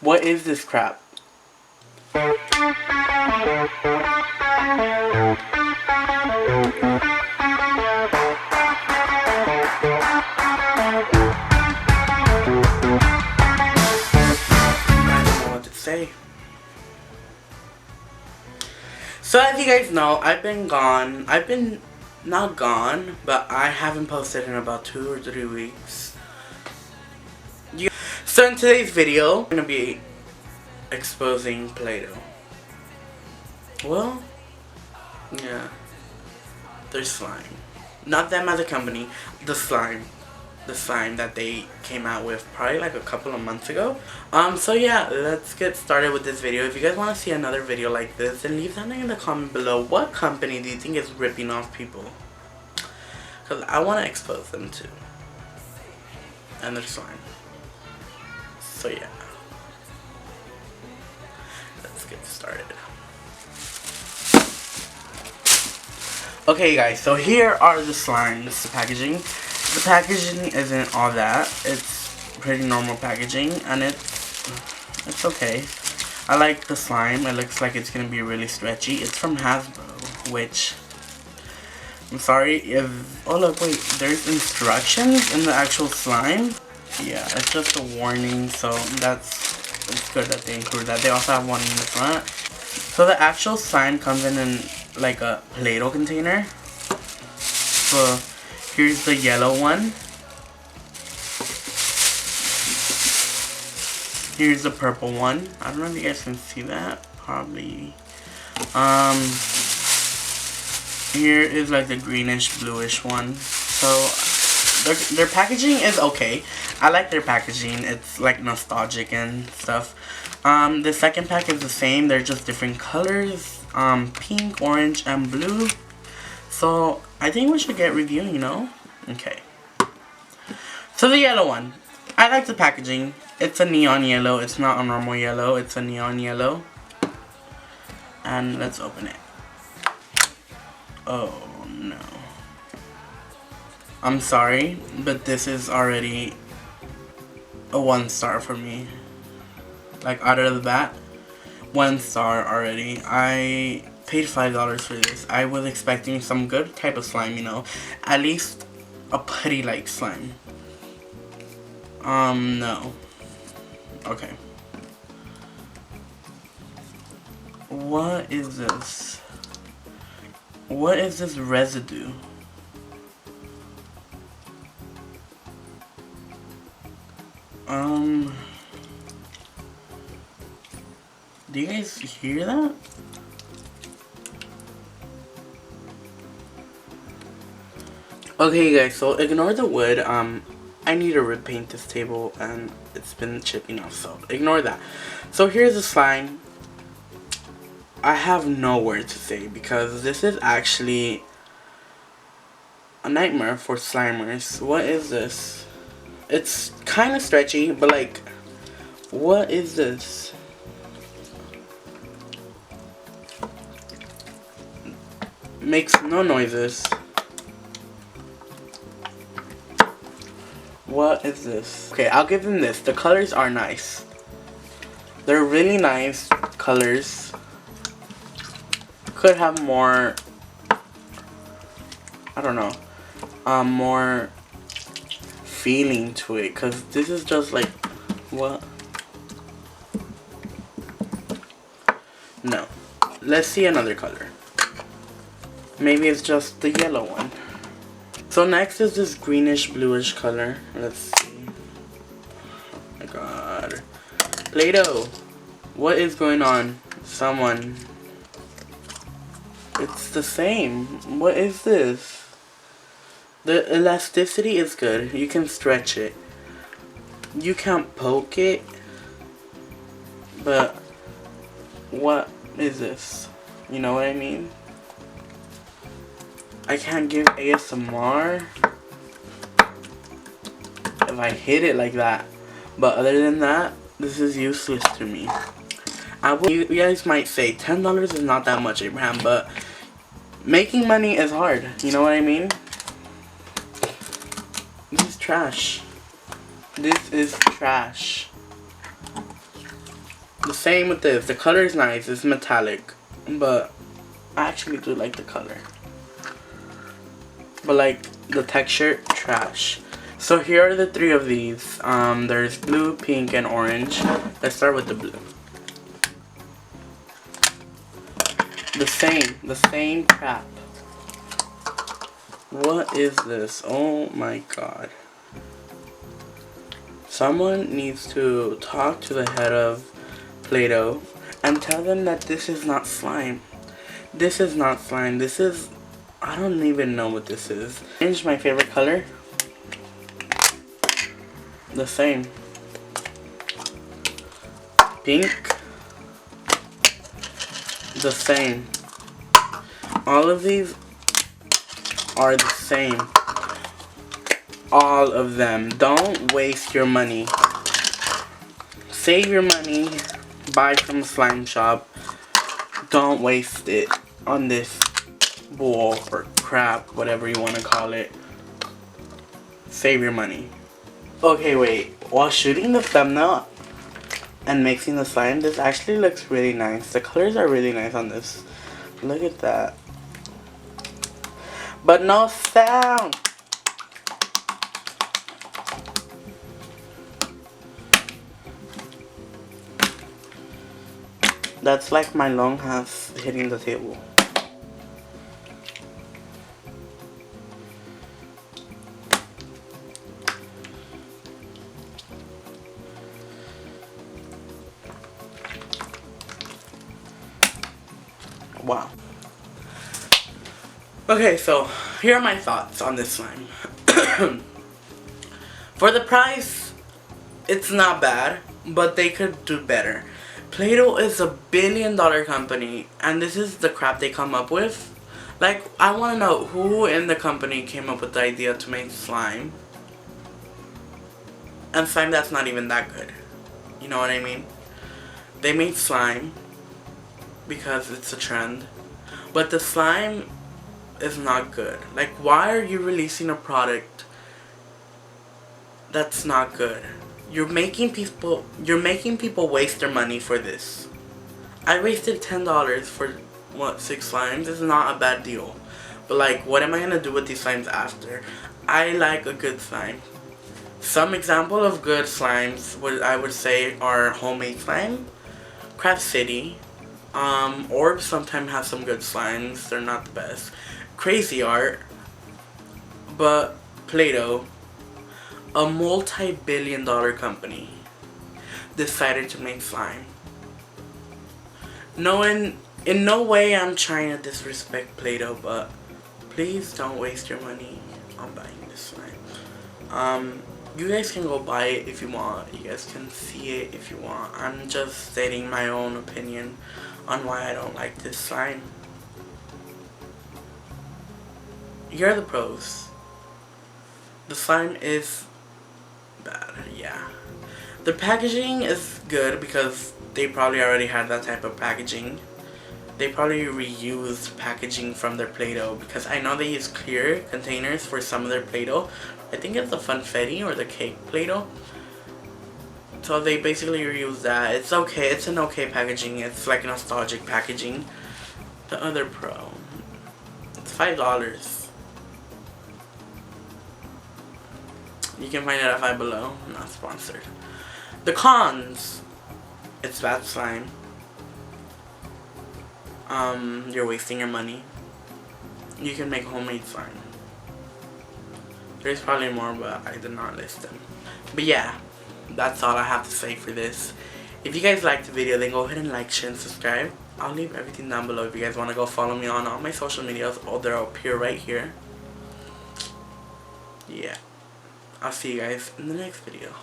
What is this crap? Say. So as you guys know, I've been gone. I've been not gone, but I haven't posted in about 2 or 3 weeks. So in today's video, I'm gonna be exposing Play-doh. Well, yeah, their slime. Not them as a company, the slime. The slime that they came out with probably like a couple of months ago. So yeah, let's get started with this video. If you guys want to see another video like this, then leave something in the comment below. What company do you think is ripping off people? Because I want to expose them too. And their slime. So yeah. Let's get started. Okay guys, so here are the slimes, the packaging. The packaging isn't all that. It's pretty normal packaging, and it's okay. I like the slime. It looks like it's gonna be really stretchy. It's from Hasbro, which I'm sorry if. Oh look, wait. There's instructions in the actual slime. Yeah, it's just a warning. So it's good that they include that. They also have one in the front. So the actual slime comes in like a Play-doh container. So here's the yellow one. Here's the purple one. I don't know if you guys can see that. Probably. Here is like the greenish bluish one. So their packaging is okay. I like their packaging. It's like nostalgic and stuff. The second pack is the same. They're just different colors. Pink, orange, and blue. So I think we should get reviewing, you know? Okay. So the yellow one. I like the packaging. It's a neon yellow. It's not a normal yellow. It's a neon yellow. And let's open it. Oh no. I'm sorry, but this is already a 1 star for me. Like out of the bat, 1 star already. I paid $5 for this. I was expecting some good type of slime, you know, at least a putty-like slime. No. Okay. What is this? What is this residue? Do you guys hear that? Okay guys, so ignore the wood. I need to repaint this table and it's been chipping off, so ignore that. So here's the slime. I have no words to say because this is actually a nightmare for slimers. What is this? It's kind of stretchy, but like, what is this? Makes no noises. What is this? Okay, I'll give them this. The colors are nice. They're really nice colors. Could have more, I don't know, more feeling to it. Because this is just like, what? No. Let's see another color. Maybe it's just the yellow one. So next is this greenish bluish color. Let's see. Oh my god. Play-doh. What is going on? Someone. It's the same. What is this? The elasticity is good. You can stretch it. You can't poke it. But what is this? You know what I mean? I can't give ASMR if I hit it like that. But other than that, this is useless to me. You guys might say $10 is not that much, Abraham, but making money is hard. You know what I mean? This is trash. This is trash. The same with this. The color is nice. It's metallic. But I actually do like the color. But like the texture, trash. So here are the 3 of these. There's blue, pink, and orange. Let's start with the blue. The same crap. What is this? Oh my god. Someone needs to talk to the head of Play-doh and tell them that this is not slime. This is not slime. This is... I don't even know what this is. Orange, my favorite color. The same. Pink. The same. All of these are the same. All of them. Don't waste your money. Save your money. Buy from a slime shop. Don't waste it on this bull or crap, whatever you want to call it. Save your money. Okay, wait. While shooting the thumbnail and mixing the slime, this actually looks really nice. The colors are really nice on this. Look at that. But no sound. That's like my long half hitting the table. Wow. Okay, so here are my thoughts on this slime. For the price, it's not bad, but they could do better. Play-doh is $1 billion company, and this is the crap they come up with. Like, I want to know who in the company came up with the idea to make slime. And slime that's not even that good. You know what I mean? They made slime because it's a trend, but the slime is not good. Like, why are you releasing a product that's not good? You're making people waste their money for this. I wasted $10 for what, 6 slimes? This is not a bad deal. But like, what am I gonna do with these slimes after? I like a good slime. Some example of good slimes I would say are homemade slime, Craft City, Orb sometimes have some good slimes. They're not the best. Crazy Art, but Play-doh, a multi-billion-dollar company, decided to make slime. In no way I'm trying to disrespect Play-doh, but please don't waste your money on buying this slime. You guys can go buy it if you want. You guys can see it if you want. I'm just stating my own opinion on why I don't like this slime. Here are the pros. The slime is bad, yeah. The packaging is good because they probably already had that type of packaging. They probably reused packaging from their Play-doh, because I know they use clear containers for some of their Play-doh. I think it's the Funfetti or the cake Play-doh. So they basically reuse that. It's okay. It's an okay packaging. It's like nostalgic packaging. The other pro, it's $5. You can find it at 5 below. Not sponsored. The cons, it's bad slime. You're wasting your money. You can make homemade slime. There's probably more, but I did not list them. But yeah, that's all I have to say for this. If you guys liked the video, then go ahead and like, share, and subscribe. I'll leave everything down below if you guys want to go follow me on all my social medias. Oh, they're up here, right here. Yeah. I'll see you guys in the next video.